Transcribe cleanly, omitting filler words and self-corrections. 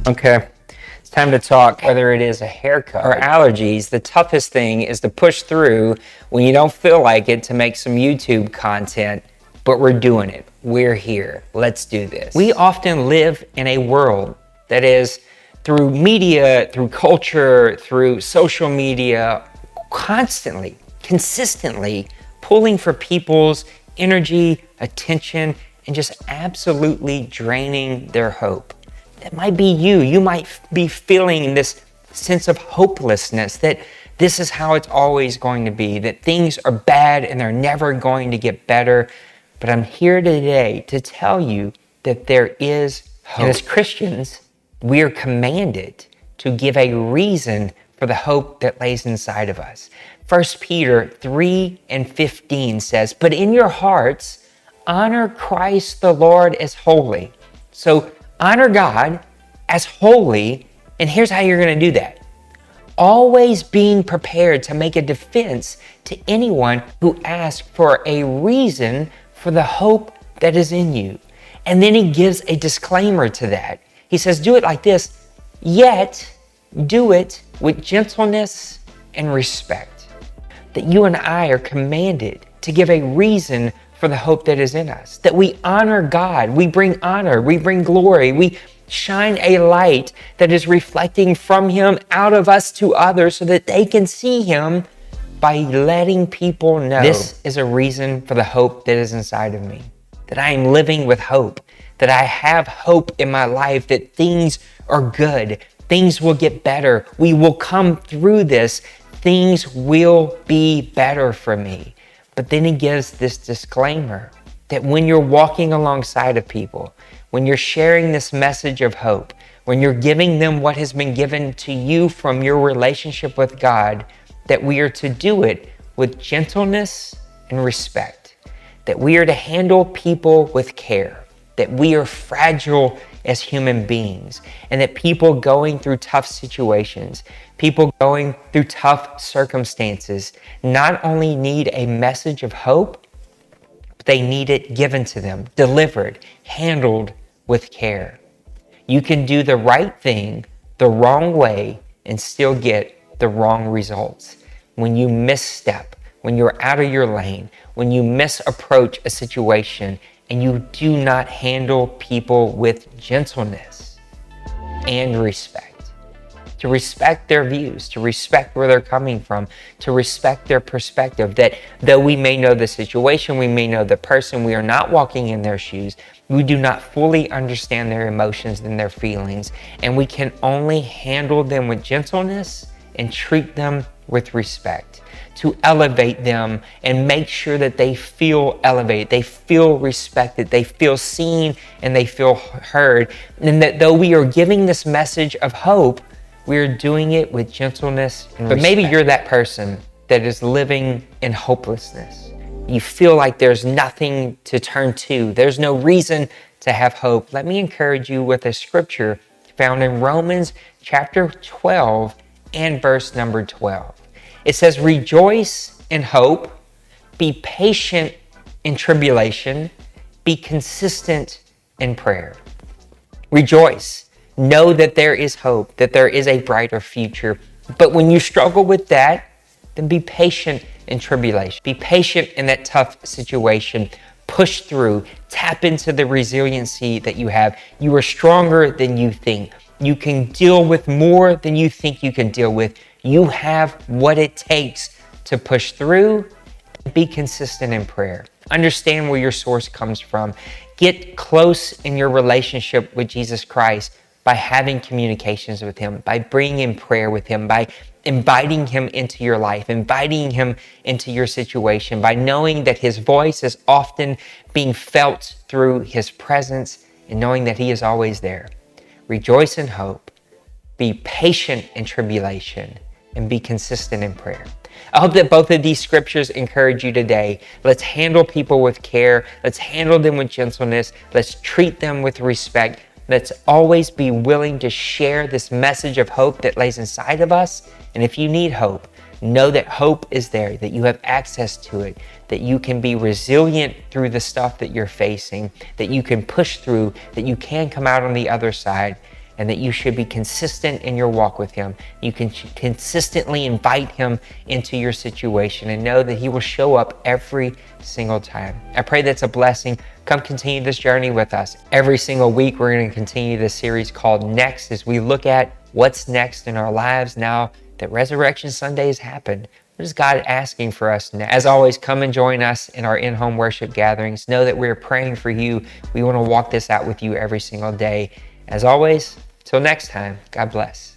Okay, it's time to talk. Whether it is a haircut or allergies, the toughest thing is to push through when you don't feel like it to make some YouTube content, but we're doing it. We're here. Let's do this. We often live in a world that is, through media, through culture, through social media, constantly, consistently pulling for people's energy, attention, and just absolutely draining their hope. That might be you. You might be feeling this sense of hopelessness, that this is how it's always going to be, that things are bad and they're never going to get better. But I'm here today to tell you that there is hope. And as Christians, we are commanded to give a reason for the hope that lays inside of us. 1 Peter 3:15 says, "But in your hearts, honor Christ the Lord as holy." So honor God as holy, and here's how you're going to do that. Always being prepared to make a defense to anyone who asks for a reason for the hope that is in you. And then he gives a disclaimer to that. He says, do it like this, yet do it with gentleness and respect. That you and I are commanded to give a reason for the hope that is in us, that we honor God, we bring honor, we bring glory, we shine a light that is reflecting from Him out of us to others so that they can see Him by letting people know this is a reason for the hope that is inside of me, that I am living with hope, that I have hope in my life, that things are good, things will get better, we will come through this, things will be better for me. But then he gives this disclaimer that when you're walking alongside of people, when you're sharing this message of hope, when you're giving them what has been given to you from your relationship with God, that we are to do it with gentleness and respect, that we are to handle people with care, that we are fragile as human beings, and that people going through tough situations, people going through tough circumstances, not only need a message of hope, but they need it given to them, delivered, handled with care. You can do the right thing the wrong way and still get the wrong results. When you misstep, when you're out of your lane, when you misapproach a situation, and you do not handle people with gentleness and respect. To respect their views, to respect where they're coming from, to respect their perspective, that though we may know the situation, we may know the person, we are not walking in their shoes, we do not fully understand their emotions and their feelings, and we can only handle them with gentleness and treat them with respect, to elevate them and make sure that they feel elevated, they feel respected, they feel seen, and they feel heard. And that though we are giving this message of hope, we're doing it with gentleness and respect. But maybe you're that person that is living in hopelessness. You feel like there's nothing to turn to. There's no reason to have hope. Let me encourage you with a scripture found in Romans chapter 12 and verse number 12. It says, rejoice in hope, be patient in tribulation, be consistent in prayer. Rejoice. Know that there is hope, that there is a brighter future. But when you struggle with that, then be patient in tribulation. Be patient in that tough situation. Push through. Tap into the resiliency that you have. You are stronger than you think. You can deal with more than you think you can deal with. You have what it takes to push through and be consistent in prayer. Understand where your source comes from. Get close in your relationship with Jesus Christ by having communications with Him, by bringing in prayer with Him, by inviting Him into your life, inviting Him into your situation, by knowing that His voice is often being felt through His presence and knowing that He is always there. Rejoice in hope, be patient in tribulation, and be consistent in prayer. I hope that both of these scriptures encourage you today. Let's handle people with care. Let's handle them with gentleness. Let's treat them with respect. Let's always be willing to share this message of hope that lays inside of us. And if you need hope, know that hope is there, that you have access to it, that you can be resilient through the stuff that you're facing, that you can push through, that you can come out on the other side, and that you should be consistent in your walk with him. You can consistently invite him into your situation and know that he will show up every single time. I pray that's a blessing. Come continue this journey with us. Every single week, we're going to continue this series called Next as we look at what's next in our lives now that Resurrection Sunday has happened. What is God asking for us next? As always, come and join us in our in-home worship gatherings. Know that we're praying for you. We want to walk this out with you every single day. As always, till next time, God bless.